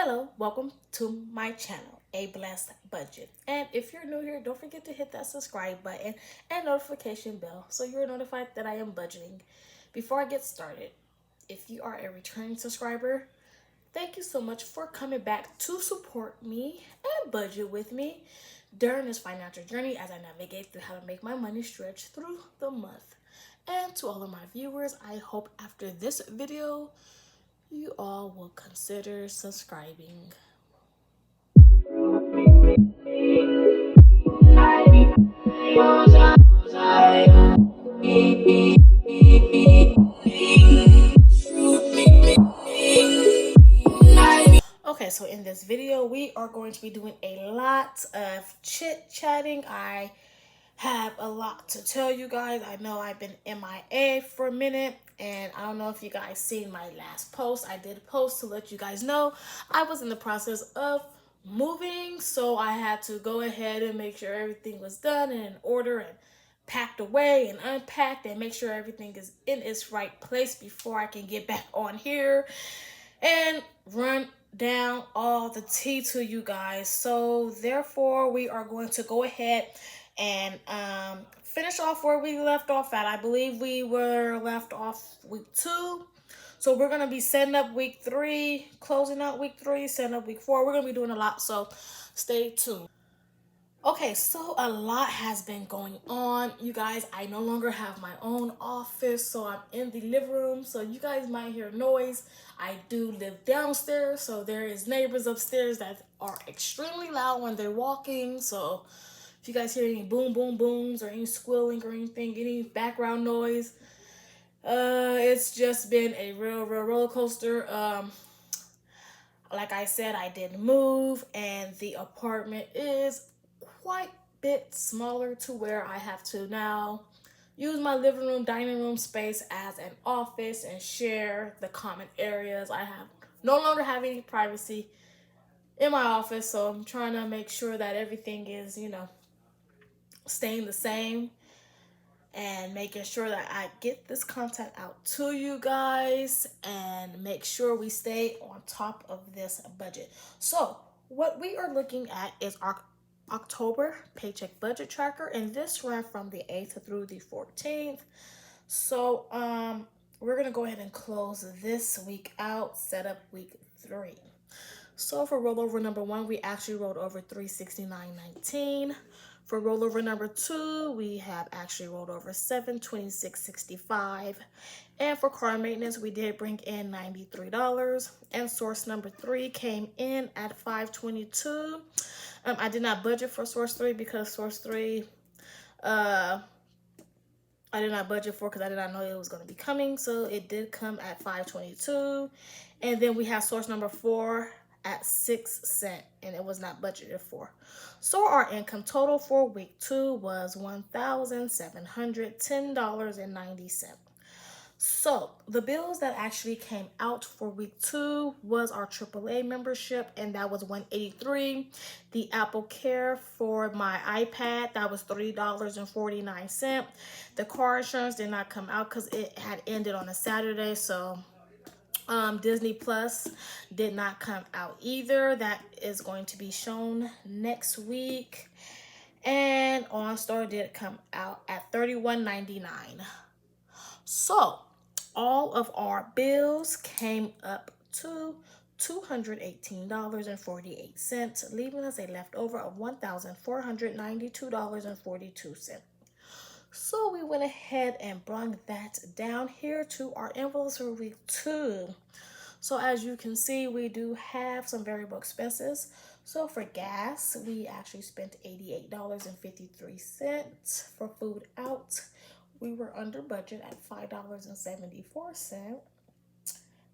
Hello, welcome to my channel, A Blessed Budget. And if you're new here, don't forget to hit that subscribe button and notification bell so you're notified that I am budgeting. Before I get started, if you are a returning subscriber, thank you so much for coming back to support me and budget with me during this financial journey as I navigate through how to make my money stretch through the month. And to all of my viewers, I hope after this video, you all will consider subscribing. Okay, so in this video, we are going to be doing a lot of chit-chatting. I have a lot to tell you guys. I know I've been MIA for a minute, and I don't know if you guys seen my last post. I did post to let you guys know I was in the process of moving, so I had to go ahead and make sure everything was done and in order and packed away and unpacked and make sure everything is in its right place before I can get back on here and run down all the tea to you guys. So therefore, we are going to go ahead and finish off where we left off at. I believe we were left off week 2. So we're going to be setting up week 3, closing out week 3, setting up week 4. We're going to be doing a lot, so stay tuned. Okay, so a lot has been going on. You guys, I no longer have my own office, so I'm in the living room. So you guys might hear noise. I do live downstairs, so there is neighbors upstairs that are extremely loud when they're walking. So if you guys hear any boom, boom, booms or any squealing or anything, any background noise, it's just been a real roller coaster. Like I said, I did move, and the apartment is quite a bit smaller to where I have to now use my living room, dining room space as an office and share the common areas. I have no longer have any privacy in my office, so I'm trying to make sure that everything is, staying the same and making sure that I get this content out to you guys and make sure we stay on top of this budget. So what we are looking at is our October paycheck budget tracker, and this ran from the 8th through the 14th. So we're gonna go ahead and close this week out, set up week 3. So for rollover number 1, we actually rolled over $369.19. For rollover number 2, we have actually rolled over $726.65. And for car maintenance, we did bring in $93. And source number 3 came in at $522. I did not budget for source 3 because source 3, I did not budget for because I did not know it was going to be coming. So it did come at $522. And then we have source number 4 at 6 cents, and it was not budgeted for. So our income total for week 2 was $1,710.90. So the bills that actually came out for week 2 was our AAA membership, and that was $183. The Apple Care for my iPad, that was $3.49. The car insurance did not come out because it had ended on a Saturday, so Disney Plus did not come out either. That is going to be shown next week. And OnStar did come out at $31.99. So all of our bills came up to $218.48, leaving us a leftover of $1,492.42. So we went ahead and brought that down here to our envelopes for week 2. So as you can see, we do have some variable expenses. So for gas, we actually spent $88.53. For food out, we were under budget at $5.74.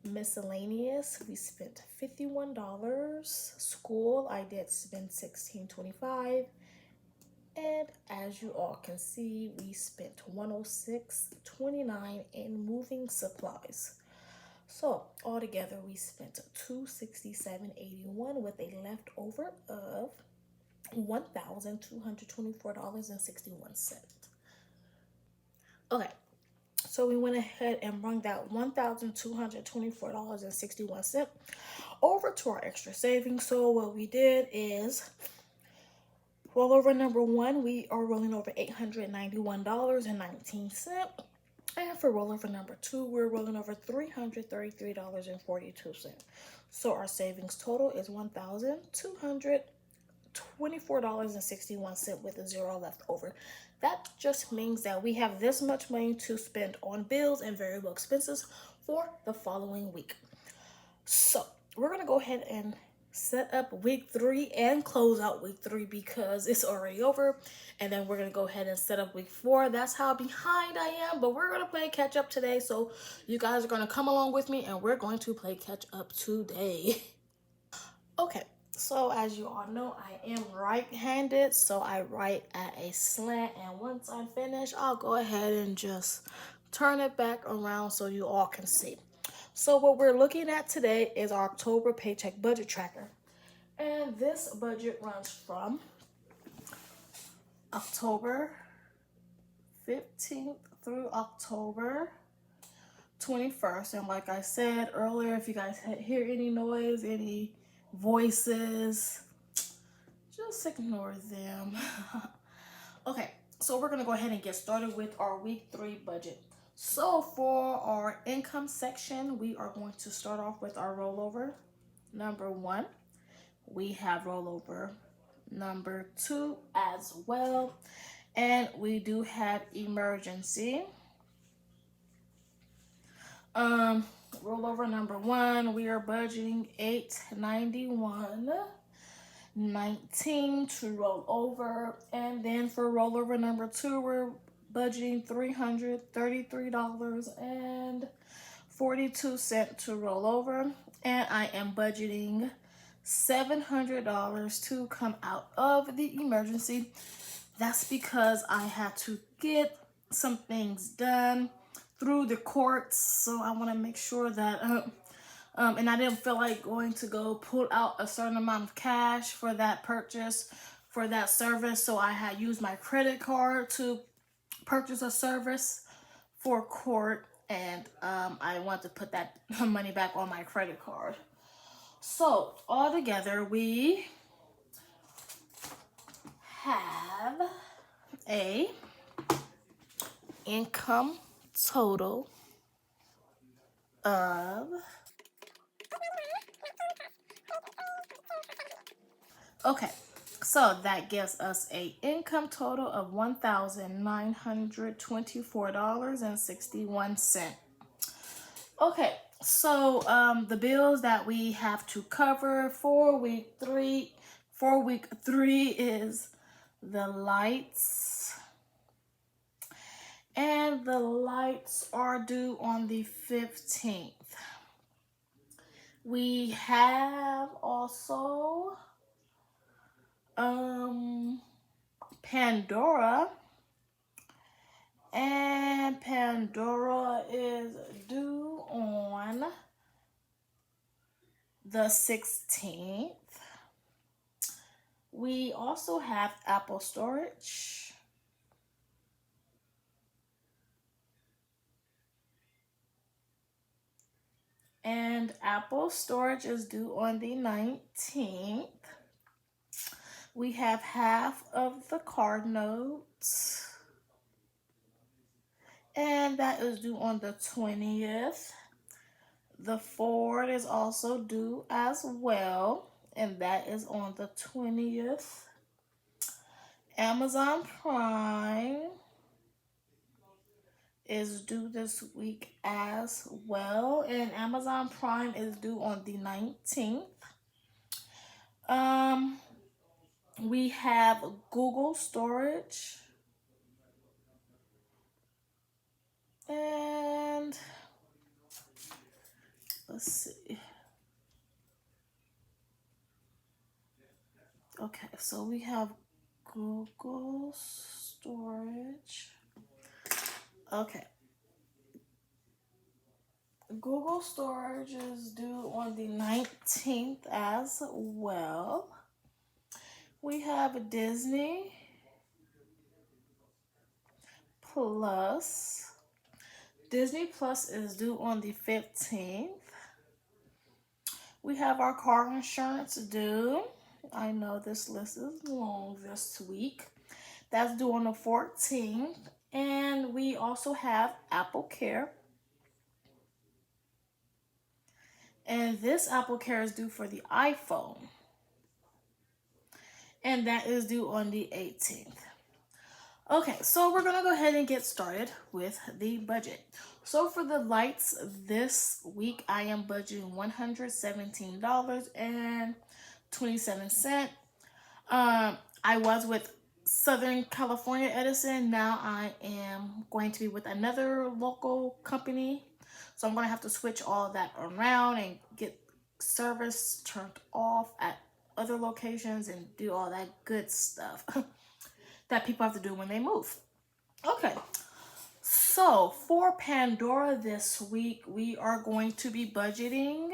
Miscellaneous, we spent $51. School, I did spend $16.25. And as you all can see, we spent $106.29 in moving supplies. So altogether, we spent $267.81 with a leftover of $1,224.61. Okay, So we went ahead and brung that $1,224.61 over to our extra savings. So what we did is rollover number one, we are rolling over $891.19. And for rollover number two, we're rolling over $333.42. So our savings total is $1,224.61 with a zero left over. That just means that we have this much money to spend on bills and variable expenses for the following week. So we're gonna go ahead and set up week three and close out week three because it's already over. And then we're gonna go ahead and set up week four. That's how behind I am, but we're gonna play catch up today. So you guys are gonna come along with me and we're going to play catch up today. Okay, so as you all know, I am right-handed, so I write at a slant, and once I'm finished, I'll go ahead and just turn it back around so you all can see. So what we're looking at today is our October paycheck budget tracker. And this budget runs from October 15th through October 21st. And like I said earlier, if you guys hear any noise, any voices, just ignore them. Okay, so we're gonna go ahead and get started with our week three budget. So for our income section, we are going to start off with our rollover number one. We have rollover number two as well. And we do have emergency. Rollover number one, we are budgeting $891.19 to roll over. And then for rollover number two, we're budgeting $333.42 to roll over. And I am budgeting $700 to come out of the emergency. That's because I had to get some things done through the courts, so I want to make sure that and I didn't feel like going to go pull out a certain amount of cash for that purchase, for that service, so I had used my credit card to purchase a service for court, and I want to put that money back on my credit card. So altogether we have a income total of okay, so that gives us a income total of $1,924.61. Okay, so the bills that we have to cover for week three is the lights. And the lights are due on the 15th. We have also Pandora. And Pandora is due on the 16th. We also have Apple Storage. And Apple Storage is due on the 19th. We have half of the card notes. And that is due on the 20th. The Ford is also due as well. And that is on the 20th. Amazon Prime is due this week as well, and Amazon Prime is due on the 19th. We have Google Storage, and let's see. Okay, so we have Google Storage. Okay. Google Storage is due on the 19th as well. We have Disney Plus. Disney Plus is due on the 15th. We have our car insurance due. I know this list is long this week. That's due on the 14th. And we also have Apple Care. And this Apple Care is due for the iPhone. And that is due on the 18th. Okay, so we're gonna go ahead and get started with the budget. So for the lights this week, I am budgeting $117.27. I was with Southern California Edison. Now I am going to be with another local company. So I'm going to have to switch all of that around and get service turned off at other locations and do all that good stuff that people have to do when they move. Okay. So for Pandora this week, we are going to be budgeting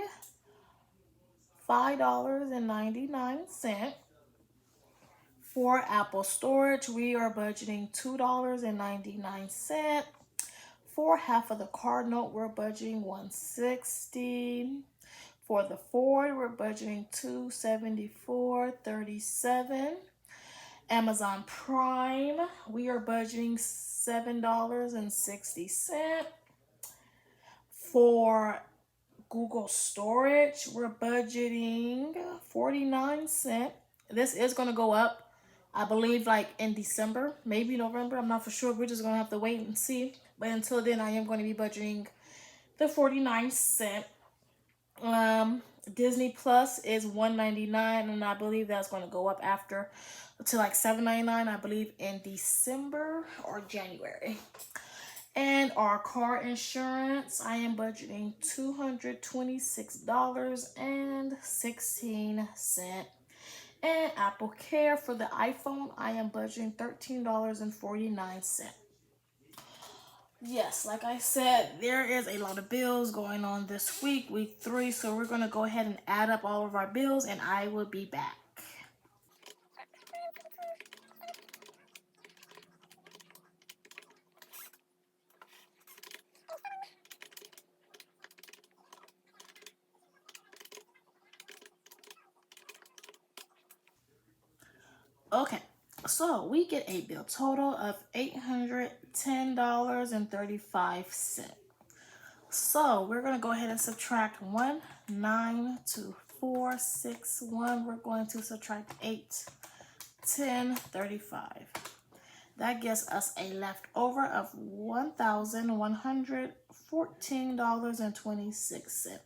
$5.99. For Apple storage, we are budgeting $2.99. For half of the card note, we're budgeting $160. For the Ford, we're budgeting $274.37. Amazon Prime, we are budgeting $7.60. For Google storage, we're budgeting 49¢. This is going to go up, I believe, like in December, maybe November. I'm not for sure. We're just going to have to wait and see. But until then, I am going to be budgeting the 49¢. Disney Plus is $199, and I believe that's going to go up after to like $7.99, I believe, in December or January. And our car insurance, I am budgeting $226.16. And Apple Care for the iPhone, I am budgeting $13.49. Yes, like I said, there is a lot of bills going on this week, week 3. So we're going to go ahead and add up all of our bills, and I will be back. Okay, so we get a bill total of $810.35. So we're going to go ahead and subtract 192,461. We're going to subtract 810.35. That gives us a leftover of $1,114.26.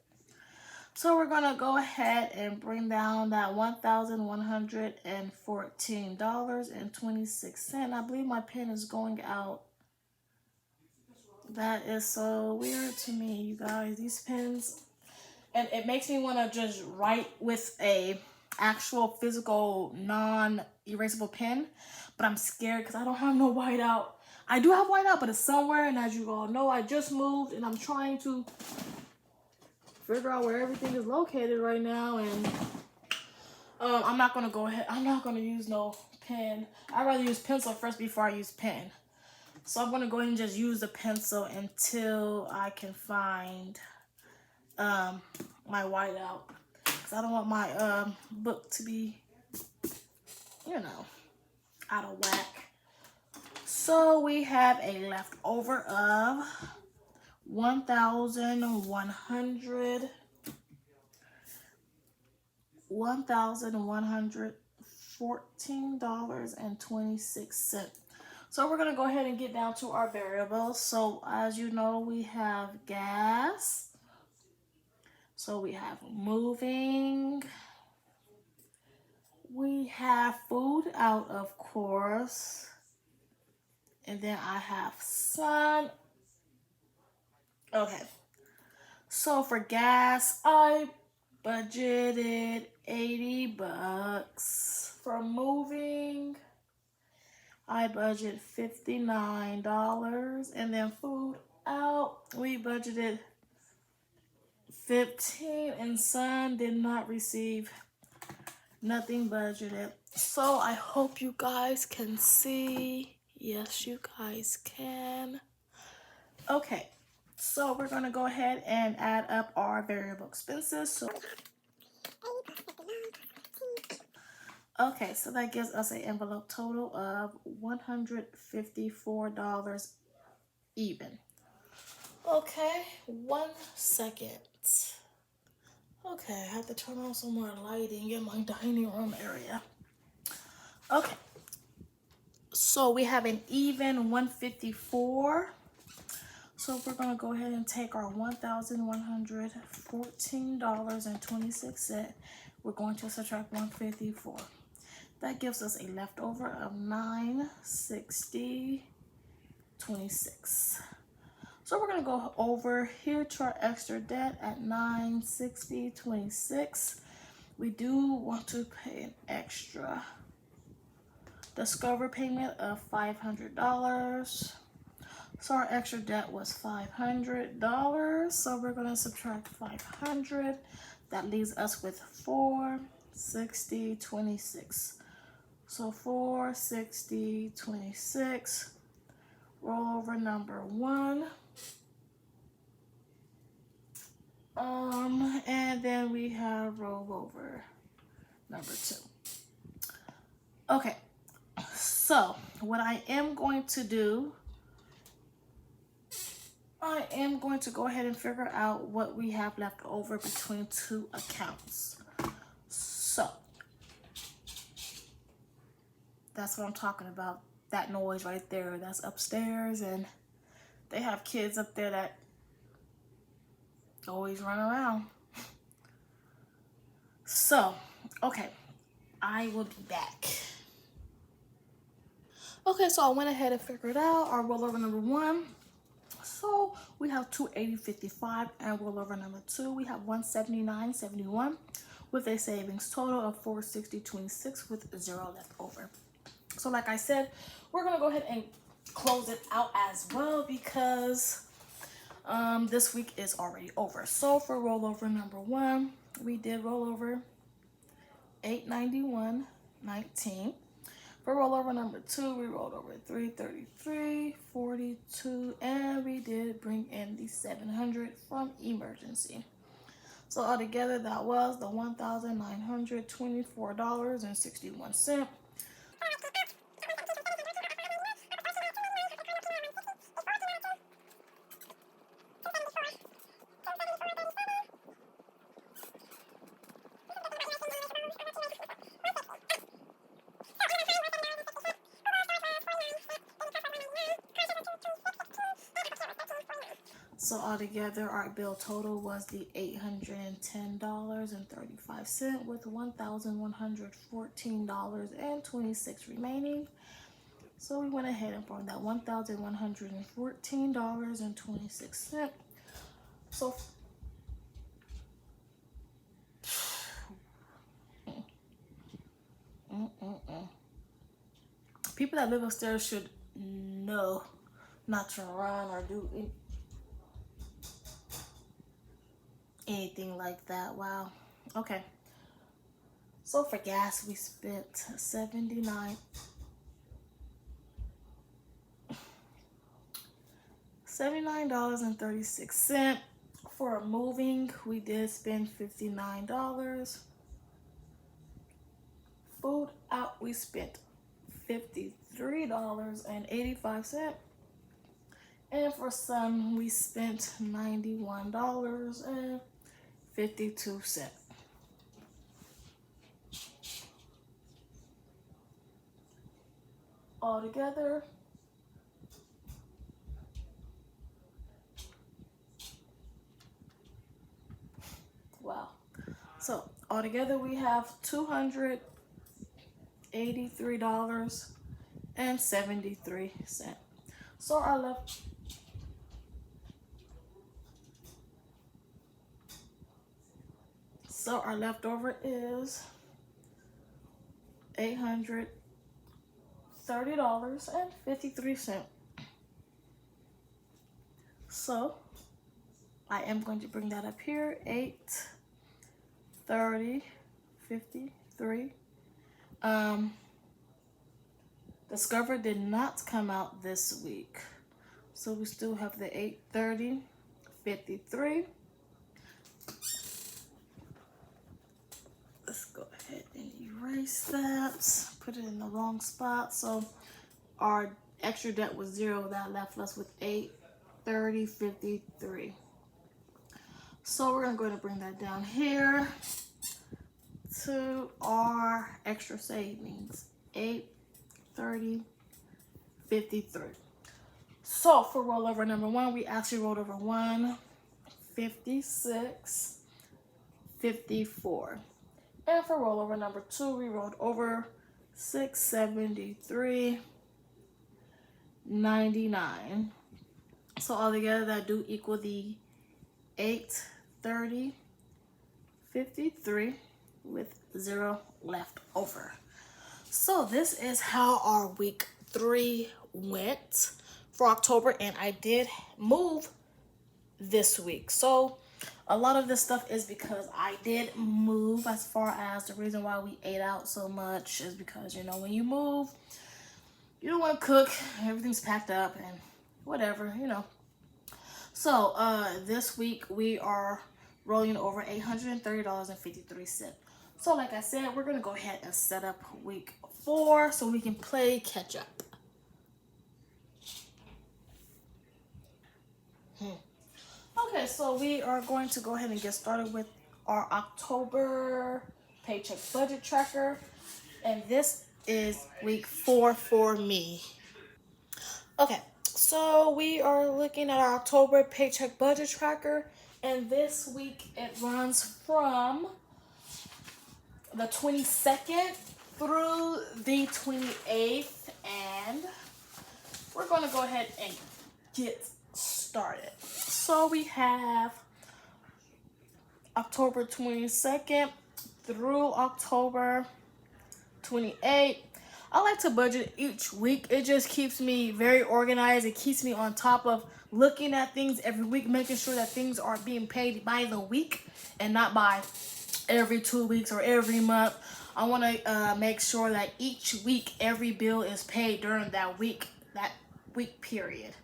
So we're going to go ahead and bring down that $1,114.26. I believe my pen is going out. That is so weird to me, you guys. These pens, and it makes me want to just write with a actual physical non-erasable pen, but I'm scared because I don't have no whiteout. I do have whiteout, but it's somewhere, and as you all know, I just moved, and I'm trying to figure out where everything is located right now, and I'm not gonna go ahead. I'm not gonna use no pen. I'd rather use pencil first before I use pen. So I'm gonna go ahead and just use the pencil until I can find my whiteout, because I don't want my book to be, you know, out of whack. So we have a leftover of $1,114.26. So we're going to go ahead and get down to our variables. So as you know, we have gas. So we have moving. We have food out, of course. And then I have sun. Okay. So for gas, I budgeted $80. For moving, I budgeted $59. And then food out, we budgeted $15. And sun did not receive nothing budgeted. So I hope you guys can see. Yes, you guys can. Okay. So we're going to go ahead and add up our variable expenses. So okay, so that gives us an envelope total of $154 even. Okay, 1 second. Okay, I have to turn on some more lighting in my dining room area. Okay, so we have an even 154. So we're going to go ahead and take our $1,114.26. We're going to subtract 154. That gives us a leftover of $960.26. So we're going to go over here to our extra debt at $960.26. We do want to pay an extra Discover payment of $500. So our extra debt was $500. So we're going to subtract 500. That leaves us with $460.26. So $460.26. Rollover number 1. And then we have rollover number 2. Okay, so what I am going to do, I am going to go ahead and figure out what we have left over between 2 accounts. So that's what I'm talking about. That noise right there, that's upstairs, and they have kids up there that always run around. So, okay, I will be back. Okay, so I went ahead and figured out our rollover number 1. So we have 280.55, and rollover number 2, we have 179.71, with a savings total of 460.26 with 0 left over. So like I said, we're gonna go ahead and close it out as well because this week is already over. So for rollover number 1, we did roll over $891.19. For rollover number 2, we rolled over $333.42, and we did bring in the $700 from emergency. So altogether, that was the $1,924.61. So altogether, our bill total was the $810.35 with $1,114.26 remaining. So we went ahead and brought that $1,114.26. So people that live upstairs should know not to run or do anything like that. Wow. Okay. So for gas, we spent $79.36. For moving, we did spend $59. Food out, we spent $53.85. And for some, we spent $91.52. Altogether, wow. So altogether, we have $283.73. So our leftover is $830.53. So I am going to bring that up here. 830.53. Discover did not come out this week, so we still have the 830 $30.53. Let's go ahead and erase that. Put it in the wrong spot. So our extra debt was 0. That left us with $830.53. So we're gonna go ahead and bring that down here to our extra savings, $830.53. So for rollover number 1, we actually rolled over 156.54. And for rollover number 2, we rolled over 673.99. So altogether that do equal the 830.53 with 0 left over. So this is how our week 3 went for October, and I did move this week. So a lot of this stuff is because I did move. As far as the reason why we ate out so much is because, you know, when you move, you don't want to cook, everything's packed up and whatever, you know. So this week we are rolling over $830.53. So like I said, we're gonna go ahead and set up week 4 so we can play catch up. Okay, so we are going to go ahead and get started with our October paycheck budget tracker, and this is week 4 for me. Okay, so we are looking at our October paycheck budget tracker, and this week it runs from the 22nd through the 28th, and we're going to go ahead and get started. So we have October 22nd through October 28th. I like to budget each week. It just keeps me very organized. It keeps me on top of looking at things every week, making sure that things are being paid by the week and not by every 2 weeks or every month. I want to make sure that each week every bill is paid during that week period.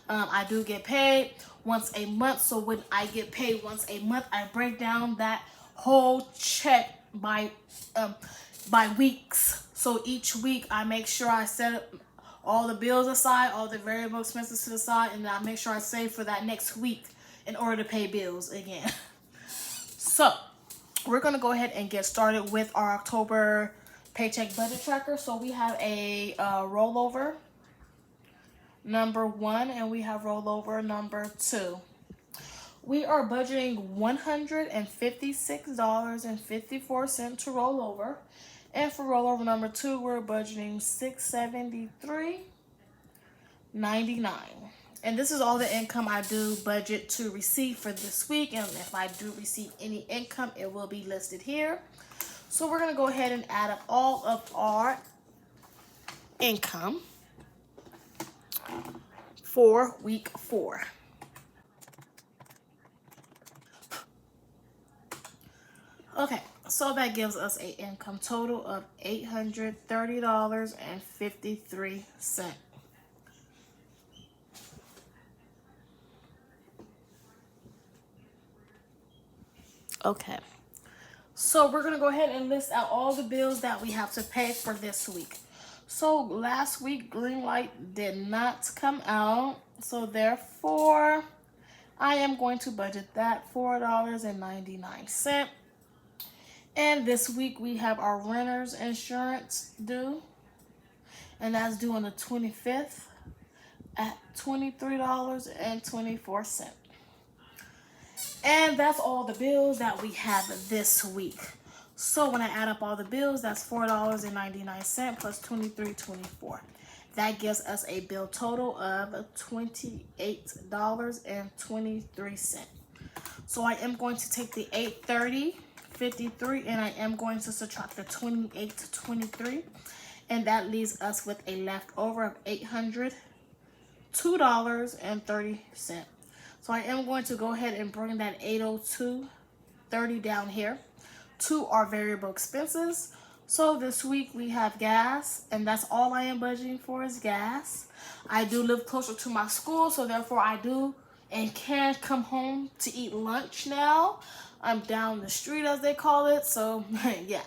I do get paid once a month, so when I get paid once a month, I break down that whole check by weeks. So each week I make sure I set all the bills aside, all the variable expenses to the side, and then I make sure I save for that next week in order to pay bills again. So we're going to go ahead and get started with our October paycheck budget tracker. So we have a rollover number 1 and we have rollover number 2. We are budgeting $156.54 to roll over. And for rollover number 2, we're budgeting $673.99. And this is all the income I do budget to receive for this week. And if I do receive any income, it will be listed here. So we're going to go ahead and add up all of our income for week 4. Okay, so that gives us an income total of $830.53. Okay, so we're going to go ahead and list out all the bills that we have to pay for this week. So last week, green light did not come out, so therefore I am going to budget that $4.99. And this week we have our renter's insurance due, and that's due on the 25th at $23.24. And that's all the bills that we have this week. So when I add up all the bills, that's $4.99 plus $23.24. That gives us a bill total of $28.23. So I am going to take the $830.53 and I am going to subtract the $28.23, and that leaves us with a leftover of $802.30. So I am going to go ahead and bring that $802.30 down here to our variable expenses. So this week we have gas, and that's all I am budgeting for is gas. I do live closer to my school, so therefore I do and can't come home to eat lunch now. I'm down the street, as they call it. So yeah.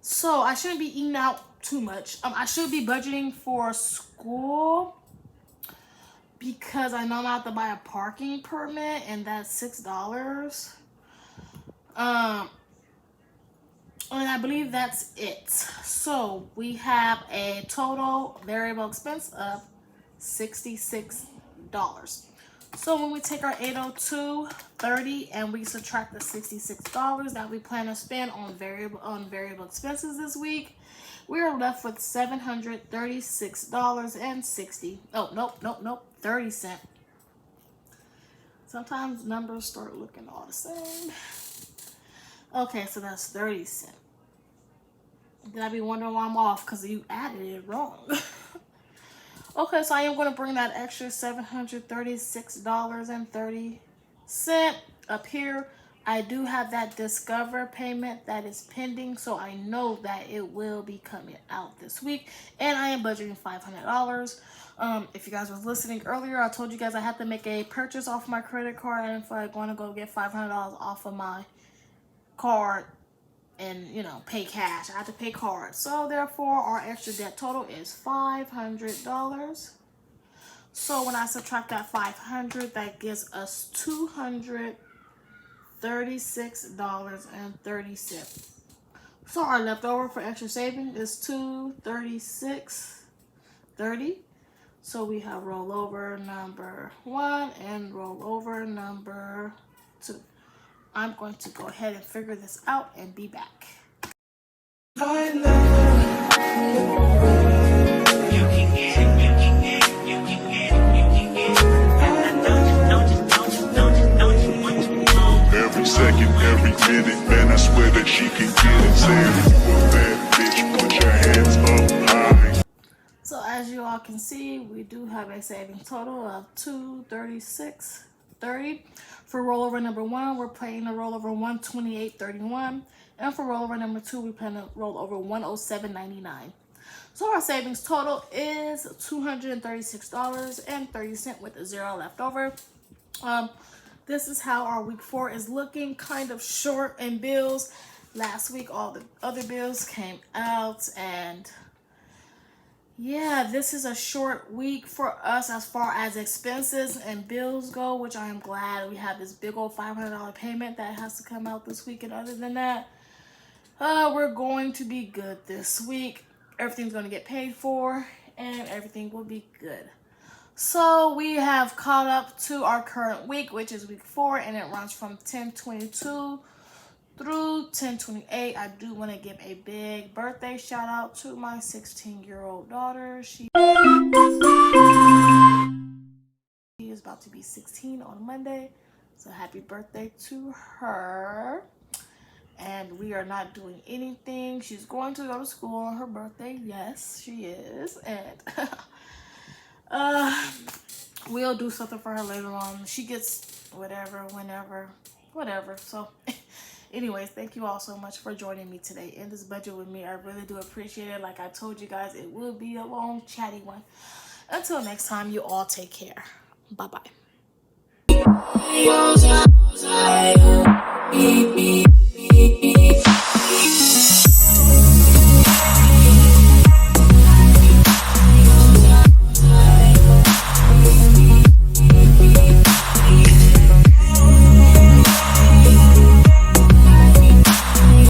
So I shouldn't be eating out too much. I should be budgeting for school because I know I'm gonna have to buy a parking permit, and that's $6. And I believe that's it. So we have a total variable expense of $66. So when we take our 802.30 and we subtract the $66 that we plan to spend on variable expenses this week, we are left with $736.60. Oh, nope, 30 cents. Sometimes numbers start looking all the same. Okay, so that's 30 cents. Then I'd be wondering why I'm off, because you added it wrong. Okay, so I am going to bring that extra $736.30 up here. I do have that Discover payment that is pending, so I know that it will be coming out this week. And I am budgeting $500. If you guys was listening earlier, I told you guys I had to make a purchase off my credit card, and if I want to go get $500 off of my card and, you know, pay cash, I have to pay card. So therefore our extra debt total is $500. So when I subtract that 500, that gives us $236.30. So our leftover for extra saving is $236.30. So we have rollover number 1 and rollover number 2. I'm going to go ahead and figure this out and be back. Every second, every minute, man, I swear that she can get it. Say that bitch, put your hands up high. So as you all can see, we do have a saving total of $236.30. For rollover number 1, we're planning to roll over $128.31, and for rollover number 2, we plan to roll over $107.99. So our savings total is $236.30 with a 0 left over. This is how our week 4 is looking, kind of short in bills. Last week, all the other bills came out, and yeah, this is a short week for us as far as expenses and bills go, which I am glad. We have this big old $500 payment that has to come out this week, and other than that, we're going to be good this week. Everything's going to get paid for, and everything will be good. So we have caught up to our current week, which is week 4, and it runs from 10/22 through 10/28. I do want to give a big birthday shout out to my 16-year-old daughter. She is about to be 16 on Monday, so happy birthday to her. And we are not doing anything. She's going to go to school on her birthday. Yes, she is. And we'll do something for her later on. She gets whatever, whenever, whatever. So anyways, thank you all so much for joining me today in this budget with me. I really do appreciate it. Like I told you guys, it will be a long, chatty one. Until next time, you all take care. Bye-bye.